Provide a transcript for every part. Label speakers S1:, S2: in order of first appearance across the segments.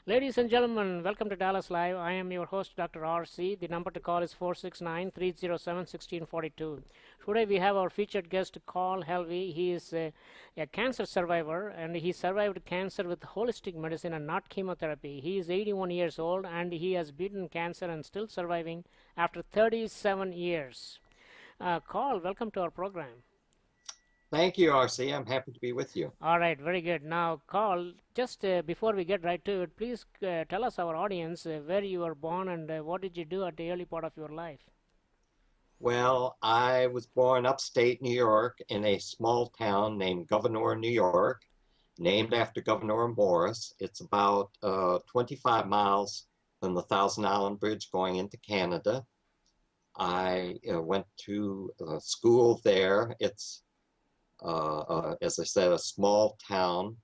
S1: Ladies and gentlemen, welcome to Dallas Live. I am your host, Dr. RC. The number to call is 469 307 1642. Today we have our featured guest, Carl Helvie. He is a cancer survivor and he survived cancer with holistic medicine and not chemotherapy. He is 81 years old and he has beaten cancer and still surviving after 37 years. Carl, welcome to our program.
S2: Thank you, RC. I'm happy to be with you.
S1: All right, very good. Now, Carl, just before we get right to it, please tell us, our audience, where you were born and what did you do at the early part of your life?
S2: Well, I was born upstate New York in a small town named Gouverneur, New York, named after Gouverneur Morris. It's about 25 miles from the Thousand Island Bridge going into Canada. I went to school there. It's, as I said, a small town.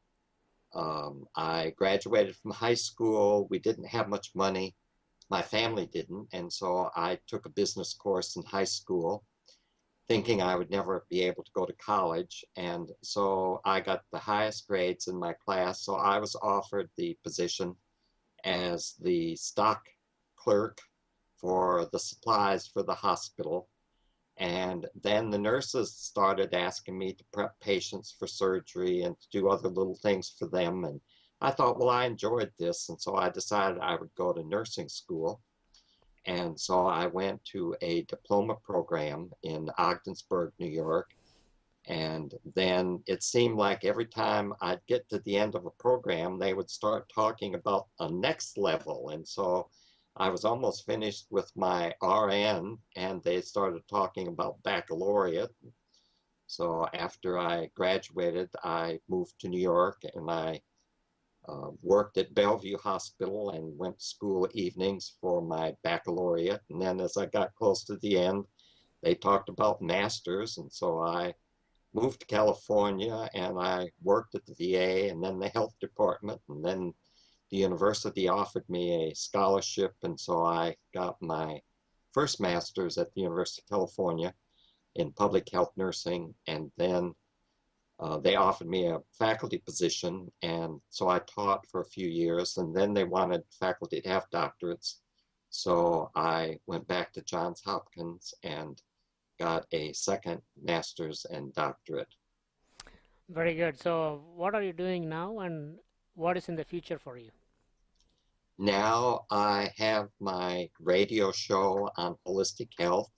S2: I graduated from high school. We didn't have much money. My family didn't, and so I took a business course in high school, thinking I would never be able to go to college. And so I got the highest grades in my class, so I was offered the position as the stock clerk for the supplies for the hospital. And then the nurses started asking me to prep patients for surgery and to do other little things for them. And I thought, well, I enjoyed this. And so I decided I would go to nursing school. And so I went to a diploma program in Ogdensburg, New York. And then it seemed like every time I'd get to the end of a program, they would start talking about a next level. And so I was almost finished with my RN, and they started talking about baccalaureate. So after I graduated, I moved to New York, and I worked at Bellevue Hospital and went to school evenings for my baccalaureate. And then as I got close to the end, they talked about masters, and so I moved to California, and I worked at the VA and then the health department, and then the university offered me a scholarship, and so I got my first master's at the University of California in public health nursing, and then they offered me a faculty position, and so I taught for a few years, and then they wanted faculty to have doctorates, so I went back to Johns Hopkins and got a second master's and doctorate.
S1: Very good. So, what are you doing now and what is in the future for you?
S2: Now I have my radio show on holistic health,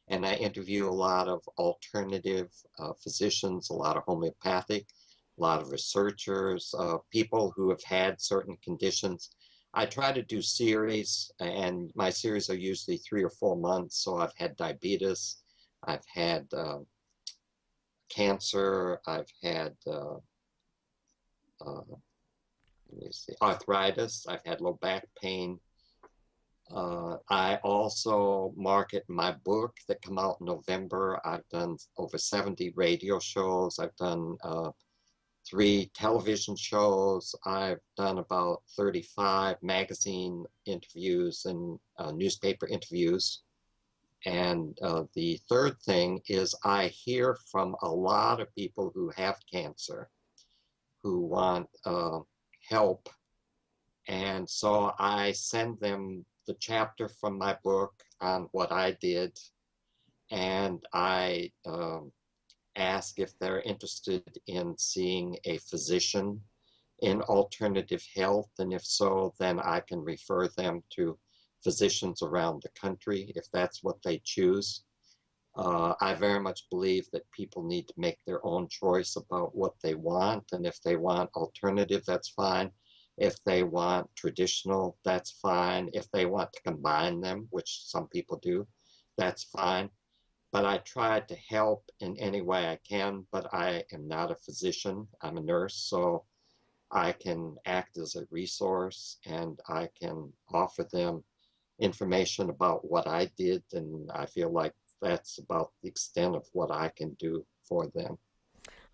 S2: and I interview a lot of alternative physicians, a lot of homeopathic, a lot of researchers, people who have had certain conditions. I try to do series, and my series are usually 3 or 4 months. So I've had diabetes, I've had cancer, I've had let me see, arthritis, I've had low back pain. I also market my book that come out in November. I've done over 70 radio shows. I've done 3 television shows. I've done about 35 magazine interviews and newspaper interviews. And the third thing is I hear from a lot of people who have cancer who want help. And so I send them the chapter from my book on what I did, and I ask if they're interested in seeing a physician in alternative health, and if so, then I can refer them to physicians around the country if that's what they choose. I very much believe that people need to make their own choice about what they want, and if they want alternative, that's fine. If they want traditional, that's fine. If they want to combine them, which some people do, that's fine. But I try to help in any way I can, but I am not a physician. I'm a nurse, so I can act as a resource, and I can offer them information about what I did, and I feel like that's about the extent of what I can do for them.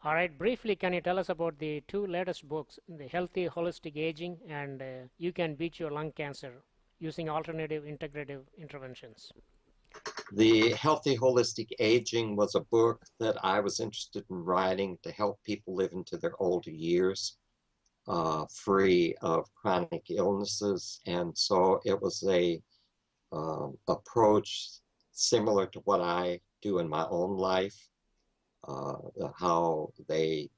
S1: All right, briefly, can you tell us about the 2 latest books, The Healthy Holistic Aging and You Can Beat Your Lung Cancer Using Alternative Integrative Interventions?
S2: The Healthy Holistic Aging was a book that I was interested in writing to help people live into their older years. free of chronic illnesses. And so it was a approach similar to what I do in my own life, uh, how they,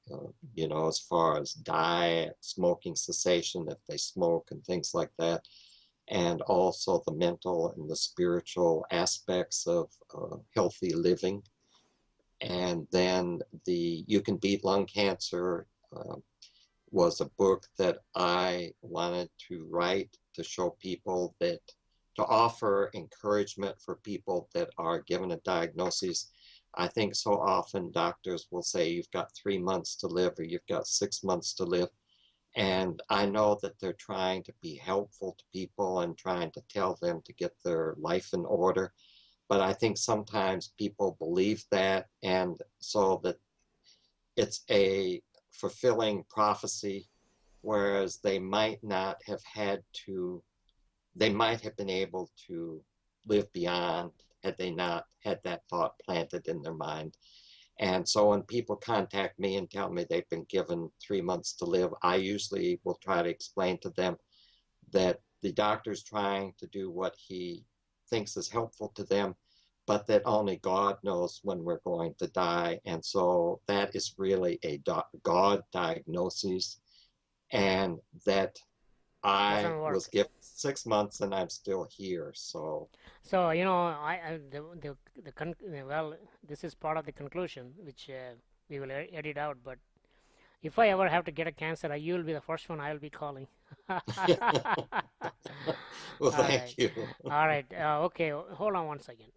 S2: as far as diet, smoking cessation, if they smoke and things like that, and also the mental and the spiritual aspects of healthy living. And then the You Can Beat Lung Cancer was a book that I wanted to write to show people that, to offer encouragement for people that are given a diagnosis. I think so often doctors will say you've got 3 months to live or you've got 6 months to live. And I know that they're trying to be helpful to people and trying to tell them to get their life in order. But I think sometimes people believe that, and so that it's a fulfilling prophecy, whereas they might have been able to live beyond had they not had that thought planted in their mind. And so when people contact me and tell me they've been given 3 months to live, I usually will try to explain to them that the doctor's trying to do what he thinks is helpful to them, but that only God knows when we're going to die. And so that is really a God diagnosis, and that I
S1: Doesn't
S2: was
S1: work.
S2: given 6 months and I'm still here. So,
S1: So I well, this is part of the conclusion, which we will edit out. But if I ever have to get a cancer, you will be the first one I will be calling. All
S2: well,
S1: right,
S2: thank you.
S1: all right. Okay, hold on one second.